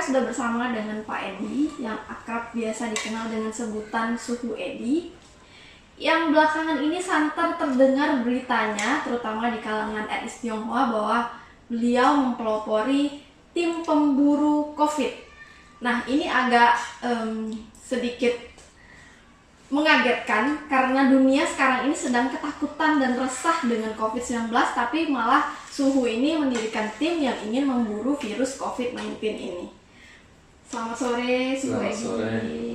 sudah bersama dengan Pak Edi yang akrab biasa dikenal dengan sebutan Suhu Edi, yang belakangan ini santer terdengar beritanya terutama di kalangan etnis Tionghoa bahwa beliau mempelopori tim pemburu COVID. Nah, ini agak sedikit mengagetkan karena dunia sekarang ini sedang ketakutan dan resah dengan COVID-19, tapi malah Suhu ini mendirikan tim yang ingin memburu virus COVID-19 ini. Selamat sore, Suhu Edi. Selamat sore,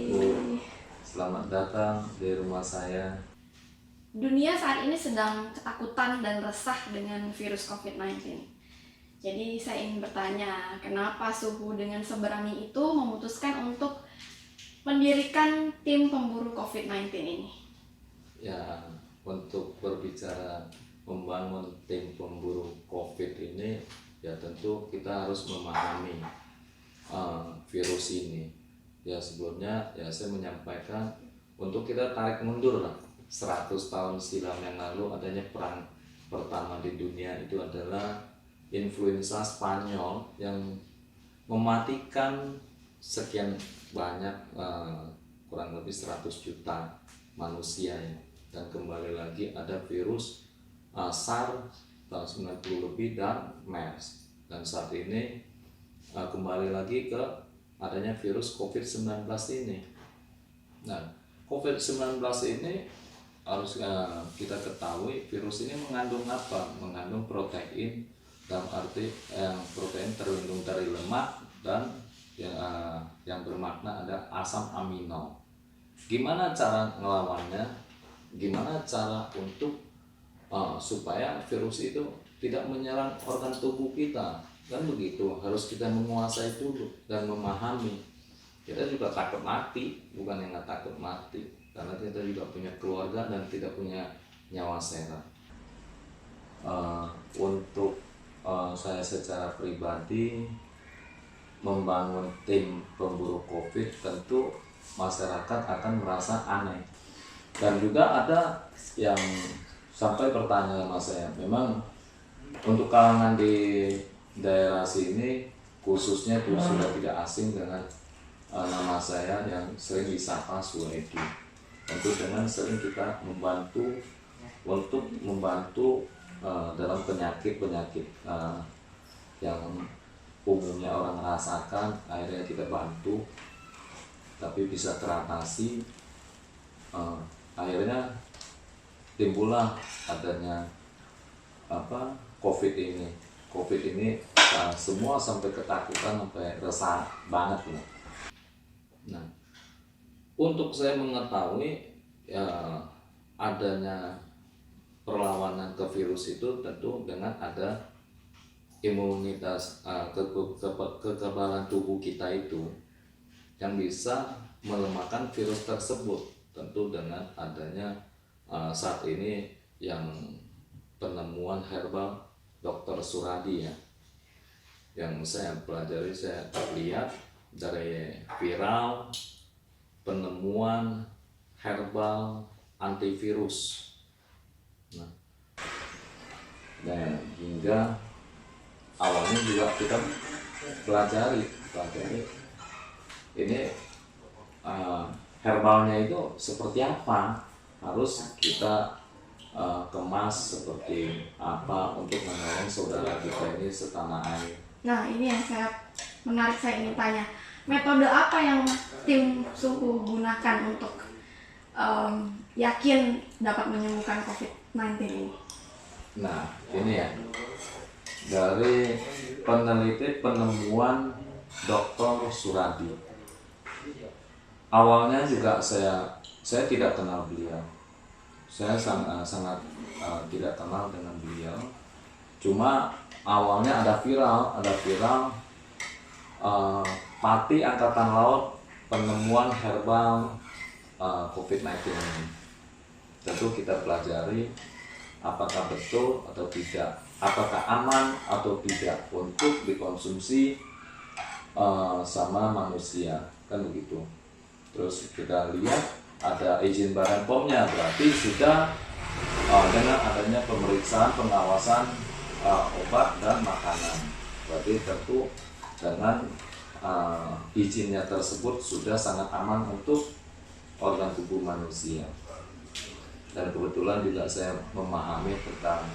Bu. Selamat datang di rumah saya. Dunia saat ini sedang ketakutan dan resah dengan virus COVID-19. Jadi saya ingin bertanya, kenapa Suhu dengan seberani itu memutuskan untuk mendirikan tim pemburu COVID-19 ini? Ya, untuk berbicara membangun tim pemburu COVID ini, ya tentu kita harus memahami virus ini. Ya sebelumnya ya saya menyampaikan untuk kita tarik mundur lah 100 tahun silam yang lalu adanya perang pertama di dunia itu adalah influenza Spanyol yang mematikan sekian banyak, kurang lebih 100 juta manusia ya. Dan kembali lagi ada virus SARS tahun 90 lebih dan MERS, dan saat ini kembali lagi ke adanya virus COVID-19 ini. Nah, COVID-19 ini harus kita ketahui virus ini mengandung apa? Mengandung protein, dalam arti protein terlindung dari lemak dan yang bermakna ada asam amino. Gimana cara ngelawannya? Gimana cara untuk supaya virus itu tidak menyerang organ tubuh kita? Kan begitu, harus kita menguasai dulu dan memahami. Kita juga takut mati, bukan yang nggak takut mati, karena kita juga punya keluarga dan tidak punya nyawa sehat. Untuk saya secara pribadi membangun tim pemburu COVID, tentu masyarakat akan merasa aneh, dan juga ada yang sampai bertanya sama saya, memang untuk kalangan di daerah sini khususnya itu sudah tidak asing dengan nama saya yang sering disapa Suhu Edi. Tentu dengan sering kita membantu untuk membantu dalam penyakit-penyakit yang umumnya orang rasakan, akhirnya kita bantu tapi bisa teratasi. Akhirnya timbullah adanya COVID ini. COVID ini semua sampai ketakutan, sampai resah banget ya. Nah, untuk saya mengetahui ya adanya perlawanan ke virus itu tentu dengan ada imunitas, kekebalan tubuh kita itu yang bisa melemahkan virus tersebut. Tentu dengan adanya saat ini yang penemuan herbal Dr. Suradi ya, yang saya pelajari, saya lihat dari viral penemuan herbal antivirus. Nah, dan hingga awalnya juga kita pelajari ini herbalnya itu seperti apa, harus kita kemas seperti apa untuk menolong saudara kita ini setanah air. Nah, ini yang menarik, saya ingin tanya, metode apa yang tim Suhu gunakan untuk yakin dapat menyembuhkan COVID-19 ini? Nah, ini ya, dari peneliti penemuan Dr. Suradi. Awalnya juga saya tidak kenal beliau. Saya sangat tidak kenal dengan beliau. Cuma awalnya ada viral Pati Angkatan Laut penemuan herbal COVID-19 ini. Tentu kita pelajari apakah betul atau tidak, apakah aman atau tidak untuk dikonsumsi sama manusia, kan begitu. Terus kita lihat ada izin Badan POM-nya, berarti sudah dengan adanya pemeriksaan pengawasan obat dan makanan, berarti tentu dengan izinnya tersebut sudah sangat aman untuk organ tubuh manusia. Dan kebetulan juga saya memahami tentang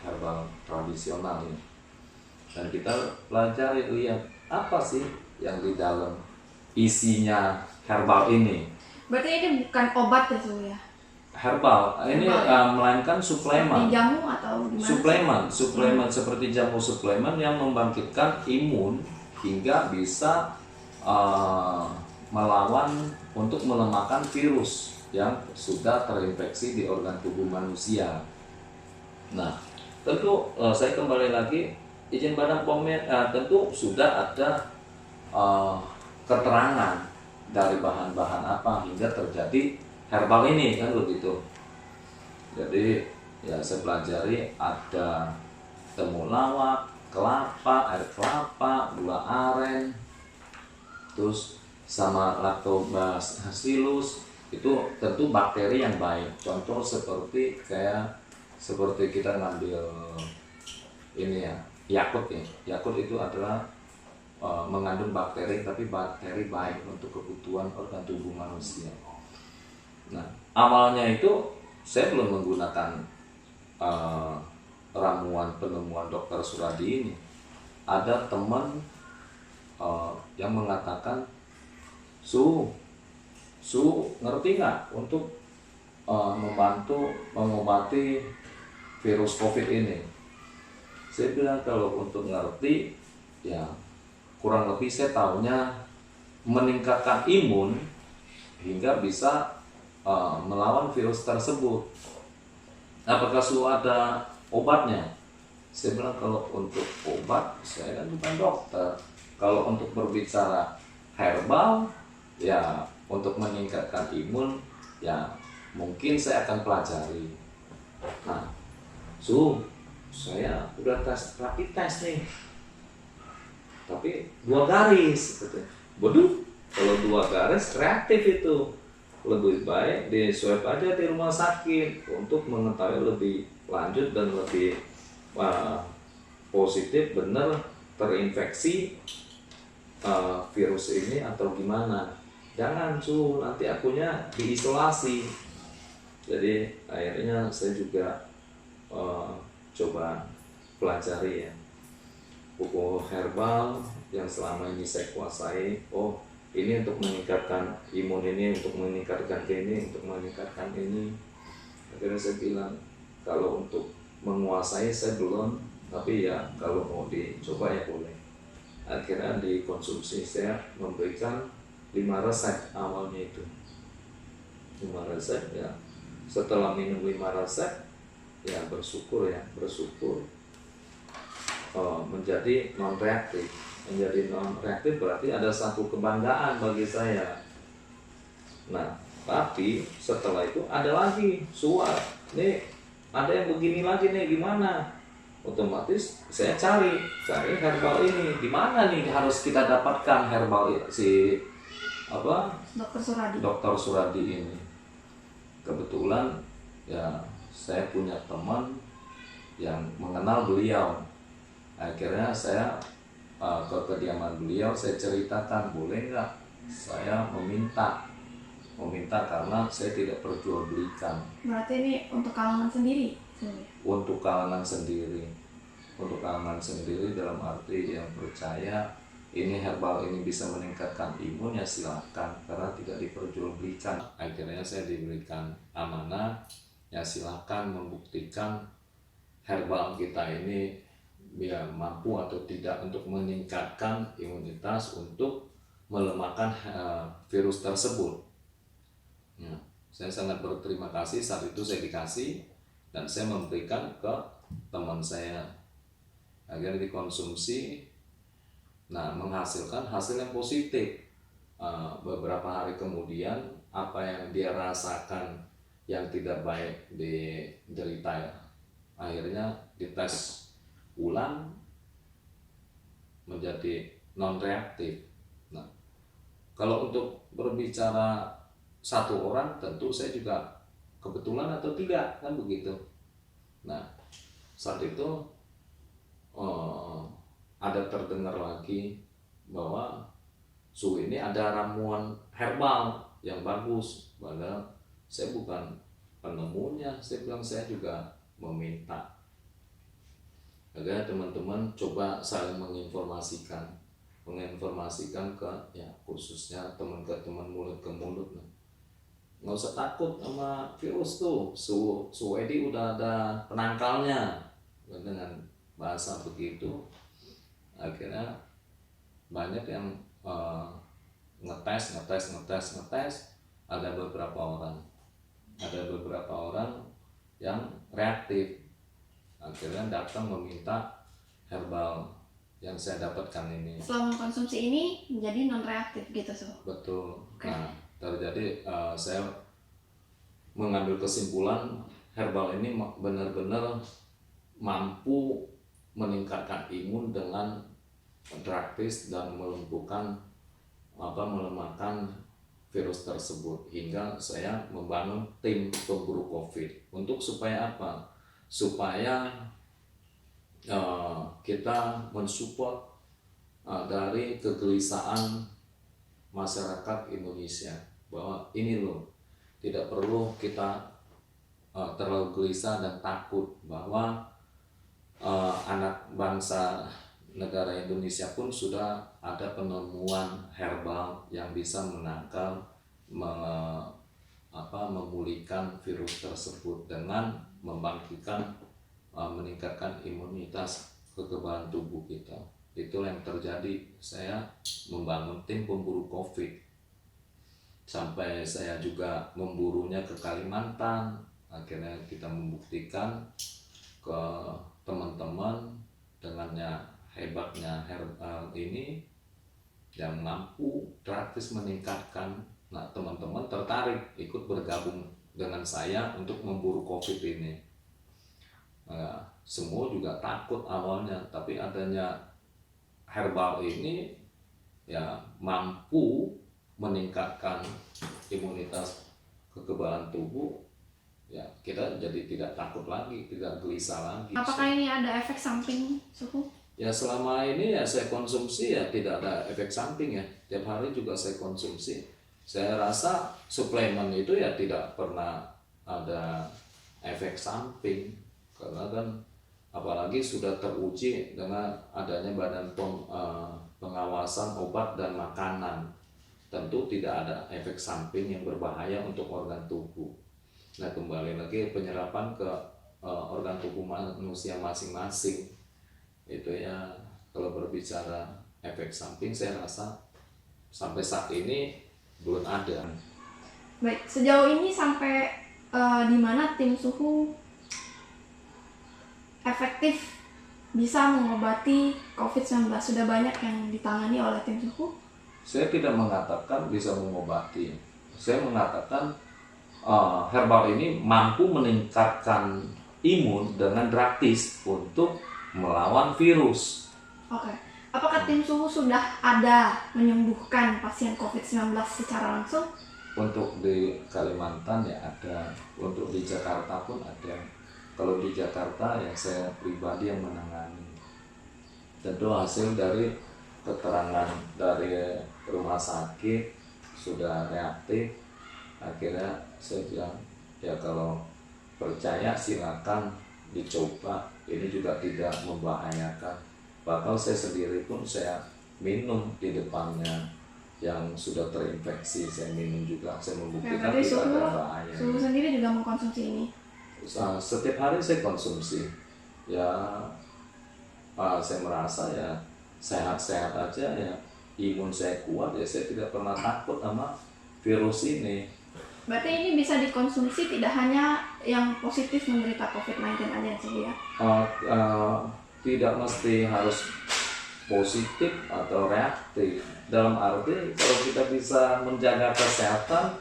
herbal tradisional ini. Dan kita pelajari, lihat apa sih yang di dalam isinya herbal ini. Berarti ini bukan obat ya Suhu ya? Herbal ini melainkan suplemen. Seperti jamu atau gimana? Suplemen seperti jamu suplemen yang membangkitkan imun hingga bisa melawan untuk melemahkan virus yang sudah terinfeksi di organ tubuh manusia. Nah, tentu saya kembali lagi, izin Badan POM tentu sudah ada keterangan dari bahan-bahan apa hingga terjadi herbal ini, kan begitu. Jadi ya saya pelajari ada temulawak, kelapa, air kelapa, gula aren, terus sama lactobacillus. Itu tentu bakteri yang baik. Contoh seperti kita ngambil ini ya, Yakult ya. Yakult itu adalah mengandung bakteri, tapi bakteri baik untuk kebutuhan organ tubuh manusia. Nah, awalnya itu saya belum menggunakan ramuan penemuan Dr. Suradi ini. Ada teman yang mengatakan, Su ngerti nggak untuk membantu mengobati virus COVID ini? Saya bilang kalau untuk ngerti, ya kurang lebih saya tahunya meningkatkan imun hingga bisa melawan virus tersebut. Apakah sudah ada obatnya? Saya bilang kalau untuk obat, saya kan bukan dokter. Kalau untuk berbicara herbal, ya untuk meningkatkan imun, ya mungkin saya akan pelajari. Nah, saya udah rapid test nih, tapi 2 garis. Waduh, kalau 2 garis reaktif itu. Lebih baik di swab aja di rumah sakit untuk mengetahui lebih lanjut dan lebih positif benar terinfeksi virus ini atau gimana. Jangan nanti akunya diisolasi. Jadi akhirnya saya juga coba pelajari ya pupuk herbal yang selama ini saya kuasai. Oh, ini untuk meningkatkan imun, ini untuk meningkatkan ini, untuk meningkatkan ini. Akhirnya saya bilang, kalau untuk menguasai saya belum, tapi ya kalau mau dicoba ya boleh. Akhirnya dikonsumsi, saya memberikan 5 resep awalnya itu. 5 resep ya. Setelah minum 5 resep, ya bersyukur menjadi non-reaktif. Menjadi non-reaktif berarti ada satu kebanggaan bagi saya. Nah, tapi setelah itu ada lagi nih ada yang begini lagi nih, gimana? Otomatis saya cari herbal ini di mana nih harus kita dapatkan herbal Dr. Suradi ini. Kebetulan ya saya punya teman yang mengenal beliau. Akhirnya saya ke kediaman beliau, saya ceritakan, boleh nggak saya meminta karena saya tidak perjualbelikan. Berarti ini untuk kalangan sendiri? Untuk kalangan sendiri dalam arti yang percaya ini herbal ini bisa meningkatkan imun, ya silakan, karena tidak diperjualbelikan. Akhirnya saya diberikan amanah, ya silakan membuktikan herbal kita ini ya mampu atau tidak untuk meningkatkan imunitas untuk melemahkan virus tersebut. Ya, saya sangat berterima kasih saat itu saya dikasih dan saya memberikan ke teman saya. Akhirnya dikonsumsi, nah menghasilkan hasil yang positif. Beberapa hari kemudian apa yang dia rasakan yang tidak baik di derita, akhirnya dites ulang menjadi non-reaktif. Nah, kalau untuk berbicara satu orang, tentu saya juga kebetulan atau tidak, kan begitu. Nah, saat itu ada terdengar lagi bahwa Su ini ada ramuan herbal yang bagus, padahal saya bukan penemunya. Saya bilang saya juga meminta agar teman-teman coba saling menginformasikan ke ya khususnya teman ke teman, mulut ke mulut. Nggak usah takut sama virus tuh, Su Edi udah ada penangkalnya, dengan bahasa begitu. Akhirnya banyak yang ngetes. Ada beberapa orang yang reaktif, akhirnya datang meminta herbal yang saya dapatkan ini. Setelah mengkonsumsi ini menjadi non reaktif gitu Su. Betul. Okay. Nah, terjadi saya mengambil kesimpulan herbal ini benar-benar mampu meningkatkan imun dengan drastis dan melemahkan virus tersebut, hingga saya membangun tim pemburu COVID untuk supaya apa? Supaya kita mensupport dari kegelisahan masyarakat Indonesia, bahwa ini loh, tidak perlu kita terlalu gelisah dan takut, bahwa anak bangsa negara Indonesia pun sudah ada penemuan herbal yang bisa menangkal, memulihkan virus tersebut dengan meningkatkan imunitas kekebalan tubuh kita. Itulah yang terjadi. Saya membangun tim pemburu COVID, sampai saya juga memburunya ke Kalimantan. Akhirnya kita membuktikan ke teman-teman dengannya hebatnya herbal ini yang mampu drastis meningkatkan. Nah, teman-teman tertarik ikut bergabung dengan saya untuk memburu COVID ini. Nah, semua juga takut awalnya, tapi adanya herbal ini ya mampu meningkatkan imunitas kekebalan tubuh. Ya, kita jadi tidak takut lagi, tidak gelisah lagi. Apakah ini ada efek samping, Suhu? Ya, selama ini ya saya konsumsi ya tidak ada efek samping ya. Tiap hari juga saya konsumsi. Saya rasa suplemen itu ya tidak pernah ada efek samping, karena kan apalagi sudah teruji dengan adanya Badan Pengawasan Obat dan Makanan. Tentu tidak ada efek samping yang berbahaya untuk organ tubuh. Nah, kembali lagi penyerapan ke organ tubuh manusia masing-masing. Itu ya, kalau berbicara efek samping saya rasa sampai saat ini belum ada. Baik, sejauh ini sampai di mana tim Suhu efektif bisa mengobati COVID-19? Sudah banyak yang ditangani oleh tim Suhu? Saya tidak mengatakan bisa mengobati. Saya mengatakan herbal ini mampu meningkatkan imun dengan drastis untuk melawan virus. Oke. Apakah tim Suhu sudah ada menyembuhkan pasien COVID-19 secara langsung? Untuk di Kalimantan ya ada, untuk di Jakarta pun ada. Kalau di Jakarta ya saya pribadi yang menangani. Tentu hasil dari keterangan dari rumah sakit sudah reaktif. Akhirnya saya bilang ya kalau percaya silakan dicoba, ini juga tidak membahayakan. Bahkan saya sendiri pun saya minum di depannya yang sudah terinfeksi, saya minum juga, saya membuktikan ya, tidak ada bahaya. Suhu sendiri juga mengkonsumsi ini? Setiap hari saya konsumsi ya, saya merasa ya sehat-sehat aja ya, imun saya kuat ya, saya tidak pernah takut sama virus ini. Berarti ini bisa dikonsumsi tidak hanya yang positif menderita COVID-19 aja sih ya? Tidak mesti harus positif atau reaktif. Dalam arti kalau kita bisa menjaga kesehatan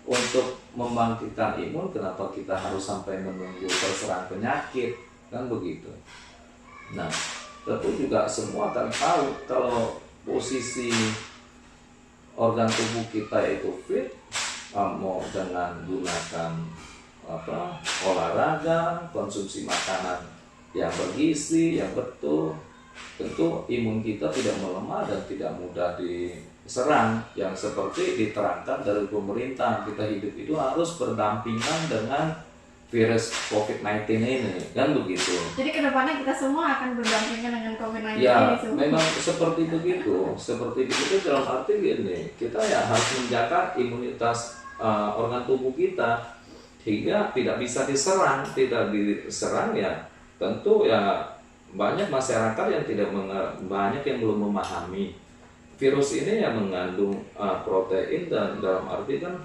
untuk membangkitkan imun, kenapa kita harus sampai menunggu terserang penyakit, kan begitu. Nah, tentu juga semua akan tahu kalau posisi organ tubuh kita itu fit, mau dengan gunakan olahraga, konsumsi makanan yang bergizi, yang betul, tentu imun kita tidak melemah dan tidak mudah diserang. Yang seperti diterangkan dari pemerintah, kita hidup itu harus berdampingan dengan virus COVID-19 ini, kan begitu. Jadi kedepannya kita semua akan berdampingan dengan COVID-19 Ya, ini Suhu. memang seperti begitu. Seperti begitu dalam arti gini, kita ya harus menjaga imunitas organ tubuh kita hingga tidak bisa diserang. Tidak diserang ya tentu ya banyak masyarakat yang banyak yang belum memahami virus ini yang mengandung protein dan dalam arti kan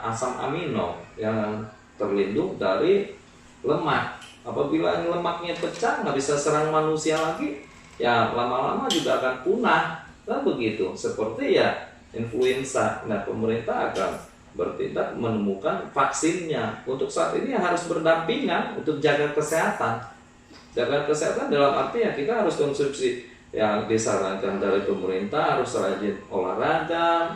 asam amino yang terlindung dari lemak. Apabila lemaknya pecah nggak bisa serang manusia lagi, ya lama-lama juga akan punah, kan begitu. Seperti ya influenza. Nah, pemerintah akan bertindak menemukan vaksinnya. Untuk saat ini harus berdampingan untuk jaga kesehatan. Jaga kesehatan dalam arti ya kita harus konsumsi yang disarankan dari pemerintah, harus rajin olahraga,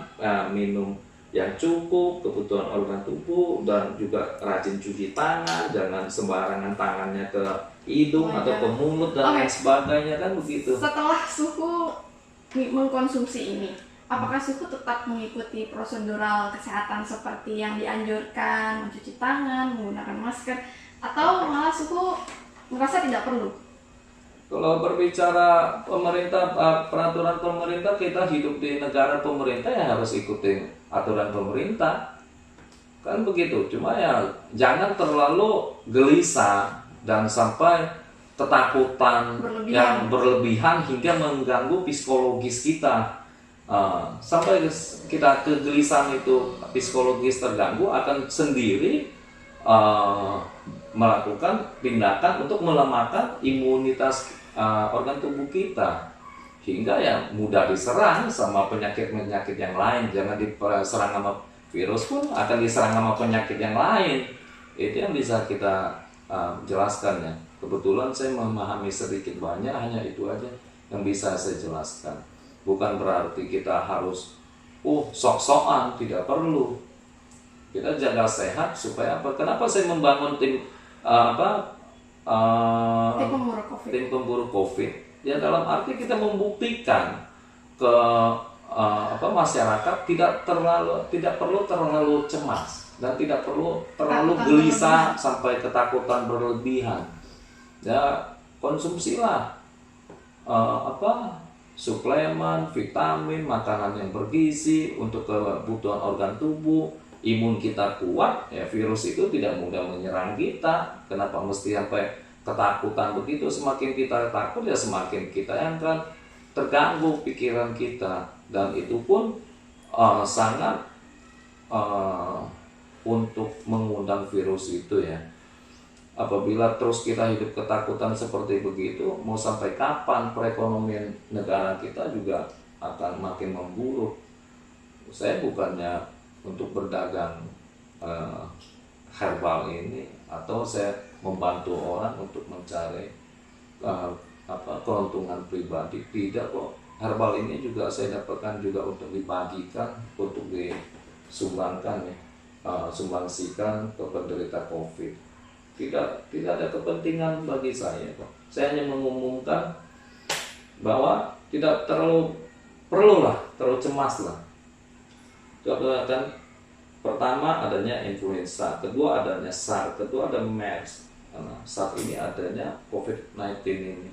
minum yang cukup, kebutuhan organ tubuh, dan juga rajin cuci tangan, jangan sembarangan tangannya ke hidung atau ke mulut dan lain sebagainya, kan begitu. Setelah Suhu mengkonsumsi ini, apakah Suhu tetap mengikuti prosedural kesehatan seperti yang dianjurkan, mencuci tangan, menggunakan masker, atau malah Suhu merasa tidak perlu? Kalau berbicara pemerintah, peraturan pemerintah, kita hidup di negara pemerintah ya harus ikutin aturan pemerintah, kan begitu. Cuma ya jangan terlalu gelisah dan sampai ketakutan yang berlebihan hingga mengganggu psikologis kita. Sampai kita kegelisahan itu psikologis terganggu, akan sendiri melakukan tindakan untuk melemahkan imunitas organ tubuh kita hingga ya mudah diserang sama penyakit-penyakit yang lain. Jangan diserang sama virus pun akan diserang sama penyakit yang lain. Itu yang bisa kita jelaskan ya. Kebetulan saya memahami sedikit banyak, hanya itu aja yang bisa saya jelaskan. Bukan berarti kita harus sok-sokan, tidak perlu. Kita jaga sehat supaya apa? Kenapa saya membangun tim tim pemburu COVID? Ya dalam arti kita membuktikan ke masyarakat tidak perlu terlalu cemas dan tidak perlu terlalu gelisah sampai ketakutan berlebihan. Ya konsumsilah suplemen, vitamin, makanan yang bergizi untuk kebutuhan organ tubuh. Imun kita kuat, ya virus itu tidak mudah menyerang kita. Kenapa mesti sampai ketakutan begitu? Semakin kita takut ya semakin kita yang akan terganggu pikiran kita, dan itu pun sangat untuk mengundang virus itu ya. Apabila terus kita hidup ketakutan seperti begitu, mau sampai kapan perekonomian negara kita juga akan makin memburuk. Saya bukannya untuk berdagang herbal ini atau saya membantu orang untuk mencari keuntungan pribadi, tidak kok. Herbal ini juga saya dapatkan juga untuk dibagikan, untuk disumbangkan ya, sumbangsikan ke penderita COVID. Tidak ada kepentingan bagi saya kok. Saya hanya mengumumkan bahwa tidak terlalu cemas lah. Kan pertama adanya influenza, kedua adanya SARS, kedua ada MERS. Nah, saat ini adanya COVID-19 ini.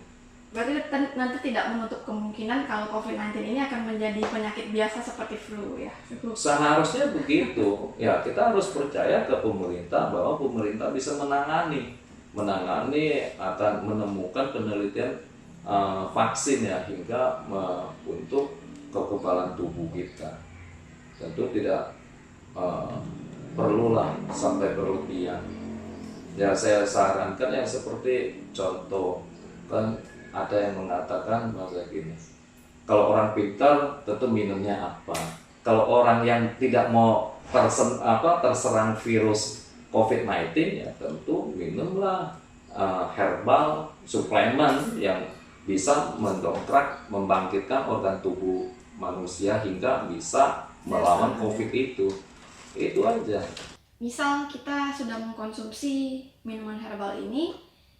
Berarti nanti tidak menutup kemungkinan kalau COVID-19 ini akan menjadi penyakit biasa seperti flu ya? Seharusnya begitu. Ya kita harus percaya ke pemerintah bahwa pemerintah bisa menangani akan menemukan penelitian vaksin ya hingga untuk kekebalan tubuh kita. Tentu tidak perlulah sampai berlebihan. Ya saya sarankan yang seperti contoh, kan ada yang mengatakan bahwa gini, kalau orang pintar tentu minumnya apa. Kalau orang yang tidak mau terserang virus COVID-19 ya tentu minumlah herbal suplemen yang bisa mendongkrak, membangkitkan organ tubuh manusia hingga bisa melawan COVID itu aja. Misal kita sudah mengkonsumsi minuman herbal ini,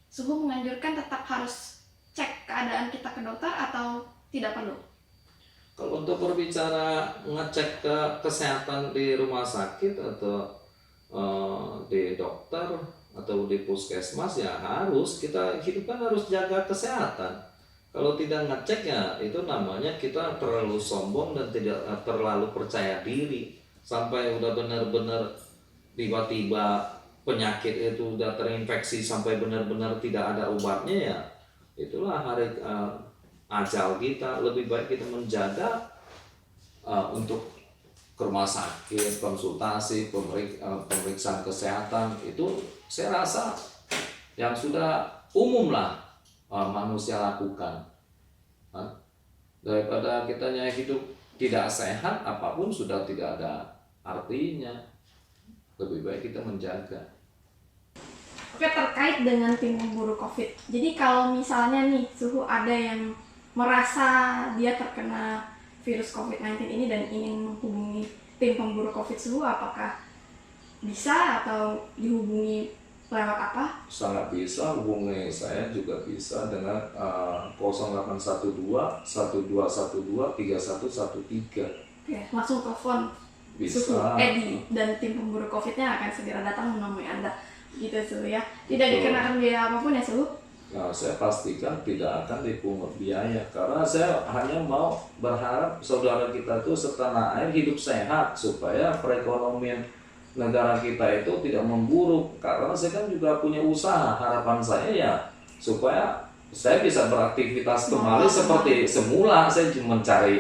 Suhu menganjurkan tetap harus cek keadaan kita ke dokter atau tidak perlu? Kalau untuk berbicara ngecek ke kesehatan di rumah sakit atau di dokter atau di puskesmas, ya harus kita hidup kan harus jaga kesehatan. Kalau tidak ngecek ya itu namanya kita terlalu sombong dan tidak terlalu percaya diri sampai udah benar-benar tiba-tiba penyakit itu udah terinfeksi sampai benar-benar tidak ada obatnya, ya itulah hari ajal kita. Lebih baik kita menjaga untuk ke rumah sakit, konsultasi, pemeriksaan kesehatan, itu saya rasa yang sudah umum lah manusia lakukan. Daripada kitanya hidup tidak sehat, apapun sudah tidak ada artinya. Lebih baik kita menjaga. Oke, terkait dengan tim pemburu COVID. Jadi kalau misalnya nih suhu ada yang merasa dia terkena virus COVID-19 ini dan ingin menghubungi tim pemburu COVID suhu, apakah bisa atau dihubungi lewat apa? Sangat bisa, hubungi saya juga bisa dengan 0812 1212 3113. Oke, langsung telepon suhu Bisa. Edi dan tim pemburu COVID-nya akan segera datang menemui Anda. Gitu suhu ya. Tidak Betul. dikenakan biaya apapun ya suhu? Nah, saya pastikan tidak akan dipungut biaya karena saya hanya mau berharap saudara kita itu setanah air hidup sehat supaya perekonomian negara kita itu tidak memburuk. Karena saya kan juga punya usaha, harapan saya ya supaya saya bisa beraktivitas kembali seperti semula. Saya cuma mencari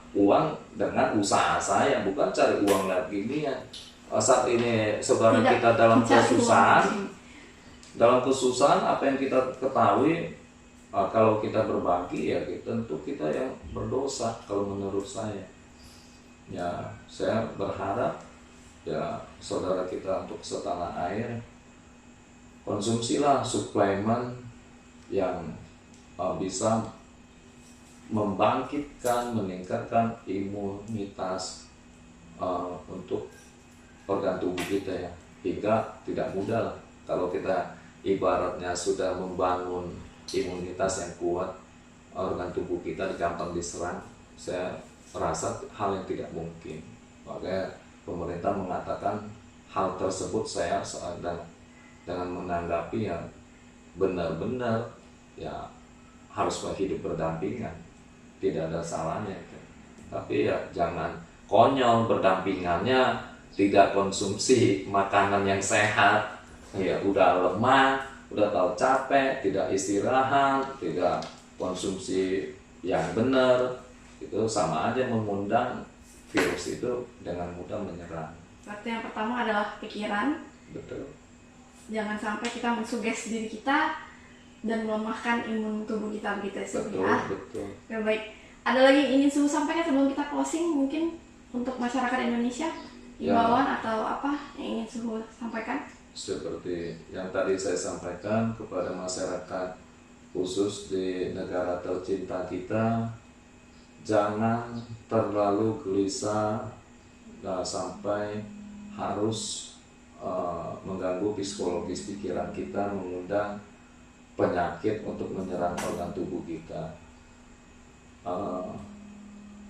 uang dengan usaha saya, bukan cari uang lagi ini ya. Saat ini saudara kita dalam kesusahan, apa yang kita ketahui, kalau kita berbagi ya tentu kita yang berdosa kalau menurut saya. Ya, saya berharap ya saudara kita untuk setanah air konsumsilah suplemen yang bisa membangkitkan, meningkatkan imunitas untuk organ tubuh kita ya, hingga tidak mudah lah kalau kita ibaratnya sudah membangun imunitas yang kuat, organ tubuh kita gampang diserang. Saya rasa hal yang tidak mungkin. Makanya pemerintah mengatakan hal tersebut, saya dengan menanggapi yang benar-benar ya harus hidup berdampingan, tidak ada salahnya. Tapi ya jangan konyol berdampingannya, tidak konsumsi makanan yang sehat, ya udah lemah, udah tahu capek, tidak istirahat, tidak konsumsi yang benar, itu sama aja mengundang virus itu dengan mudah menyerang. Berarti yang pertama adalah pikiran. Betul. Jangan sampai kita mensugesti diri kita dan melemahkan imun tubuh kita begitu ya. Betul. Ya, baik. Ada lagi yang ingin Suhu sampaikan sebelum kita closing mungkin untuk masyarakat Indonesia? Himbauan atau apa yang ingin Suhu sampaikan? Seperti yang tadi saya sampaikan kepada masyarakat khusus di negara tercinta kita, jangan terlalu gelisah sampai harus mengganggu psikologis pikiran kita, mengundang penyakit untuk menyerang organ tubuh kita.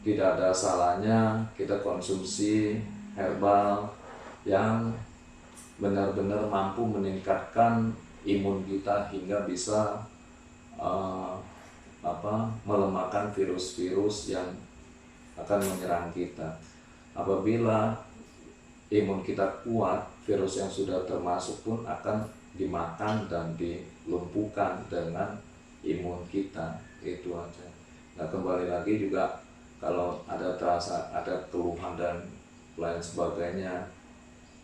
Tidak ada salahnya kita konsumsi herbal yang benar-benar mampu meningkatkan imun kita hingga bisa melemahkan virus-virus yang akan menyerang kita. Apabila imun kita kuat, virus yang sudah termasuk pun akan dimakan dan dilumpuhkan dengan imun kita. Itu aja. Nah, kembali lagi juga kalau ada terasa ada keluhan dan lain sebagainya,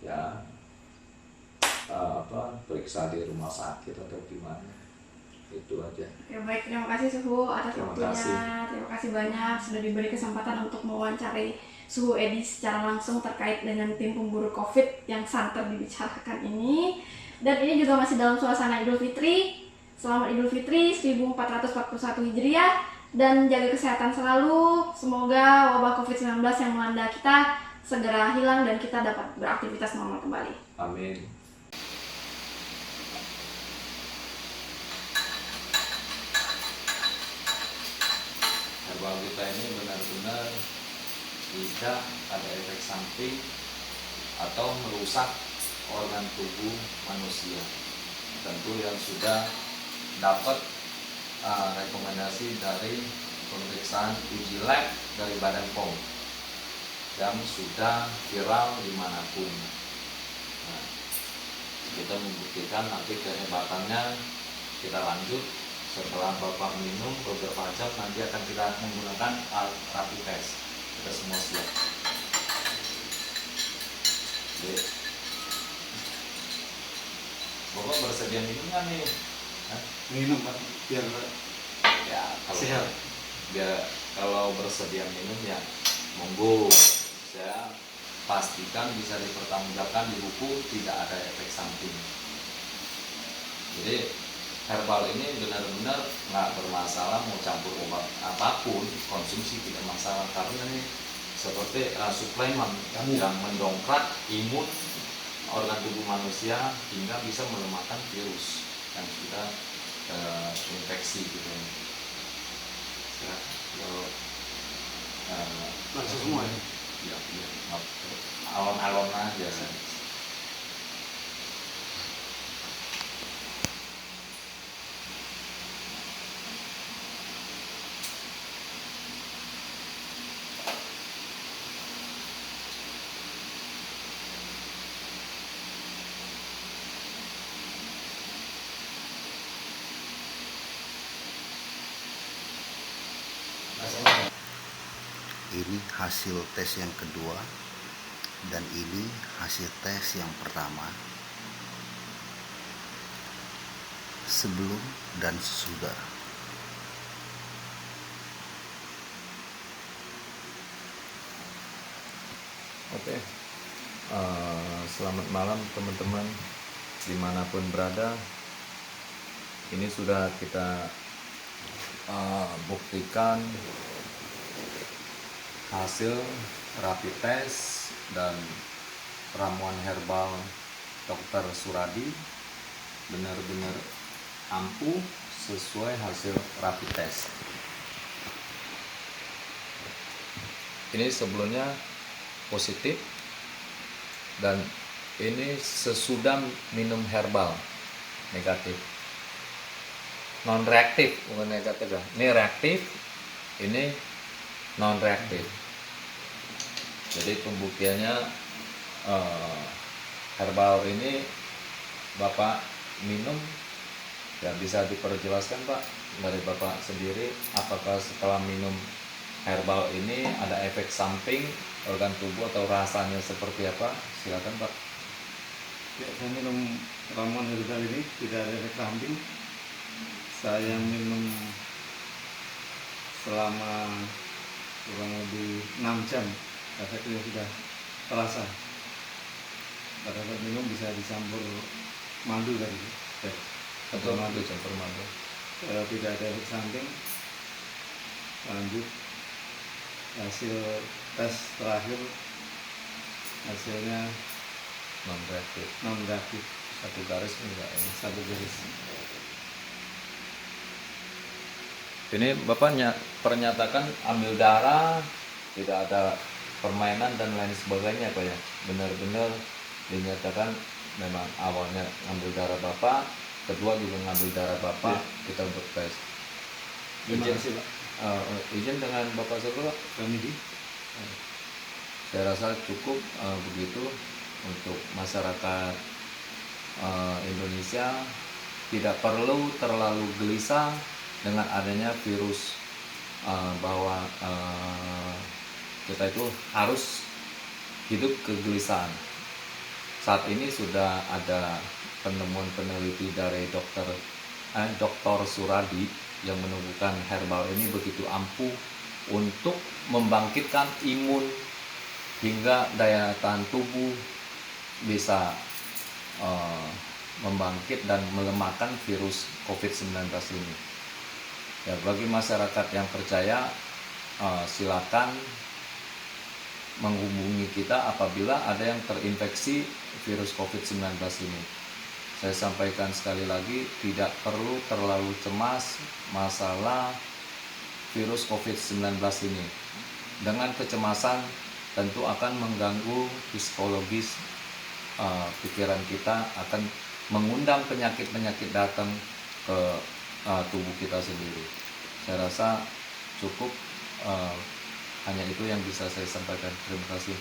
ya periksa di rumah sakit atau gimana. Itu aja. Oke, baik, terima kasih Suhu atas waktunya. Terima kasih banyak sudah diberi kesempatan untuk mewawancari Suhu Edi secara langsung terkait dengan tim pemburu COVID yang santer dibicarakan ini. Dan ini juga masih dalam suasana Idul Fitri. Selamat Idul Fitri 1441 Hijriah dan jaga kesehatan selalu. Semoga wabah COVID-19 yang melanda kita segera hilang dan kita dapat beraktivitas normal kembali. Amin. herbal kita ini benar-benar tidak ada efek samping atau merusak organ tubuh manusia. Tentu yang sudah dapat rekomendasi dari pemeriksaan uji lab dari Badan POM yang sudah viral dimanapun. Nah, kita membuktikan nanti kehebatannya kita lanjut setelah Bapak minum beberapa jam, nanti akan kita menggunakan alat rapid test. Kita semua siap. Jadi, Bapak bersedia minum nggak nih? Hah? Minum Pak, biar Ya, sehat. Kalau bersedia minum ya monggo. Saya pastikan bisa dipertanggungjawabkan di buku, tidak ada efek samping. Jadi herbal ini benar-benar nggak bermasalah, mau campur obat apapun konsumsi tidak masalah, karena ini seperti suplemen yang mendongkrak imun organ tubuh manusia hingga bisa melemahkan virus yang sudah infeksi gitu. Ya, kalau langsung semua ya. ya, alon-alon aja sih. Ini hasil tes yang kedua dan ini hasil tes yang pertama, sebelum dan sesudah. Oke, selamat malam teman-teman dimanapun berada. Ini sudah kita buktikan hasil rapid test dan ramuan herbal Dr. Suradi benar-benar ampuh sesuai hasil rapid test. Ini sebelumnya positif dan ini sesudah minum herbal negatif. Non reaktif, bukan negatif ya. Ini reaktif, ini non reaktif. Jadi pembuktiannya herbal ini Bapak minum ya, bisa diperjelaskan Pak dari Bapak sendiri, apakah setelah minum herbal ini ada efek samping organ tubuh atau rasanya seperti apa? Silakan Pak. Ya, saya minum ramuan herbal ini tidak ada efek samping. Saya minum selama kurang lebih 6 jam, efeknya sudah terasa. Pada saat minum bisa dicampur madu tadi, Atau madu campur madu. tidak ada efek samping. Lanjut hasil tes terakhir, hasilnya Non reaktif. non reaktif, Satu garis enggak ini. satu garis. Ini Bapaknya pernyatakan ambil darah, tidak ada permainan dan lain sebagainya Pak ya. Benar-benar dinyatakan memang awalnya ngambil darah Bapak, kedua juga ngambil darah Bapak, kita buat tes. Terima Izin, kasih Pak. izin dengan Bapak Sugro, Kami di saya rasa cukup begitu untuk masyarakat Indonesia. Tidak perlu terlalu gelisah dengan adanya virus, bahwa kita itu harus hidup kegelisahan. Saat ini sudah ada penemuan peneliti dari Dr. Suradi yang menemukan herbal ini begitu ampuh untuk membangkitkan imun hingga daya tahan tubuh bisa membangkit dan melemahkan virus COVID-19 ini. Ya, bagi masyarakat yang percaya, silakan menghubungi kita apabila ada yang terinfeksi virus COVID-19 ini. Saya sampaikan sekali lagi, tidak perlu terlalu cemas masalah virus COVID-19 ini. Dengan kecemasan tentu akan mengganggu psikologis pikiran kita, akan mengundang penyakit-penyakit datang ke tubuh kita sendiri. Saya rasa cukup, hanya itu yang bisa saya sampaikan. Terima kasih.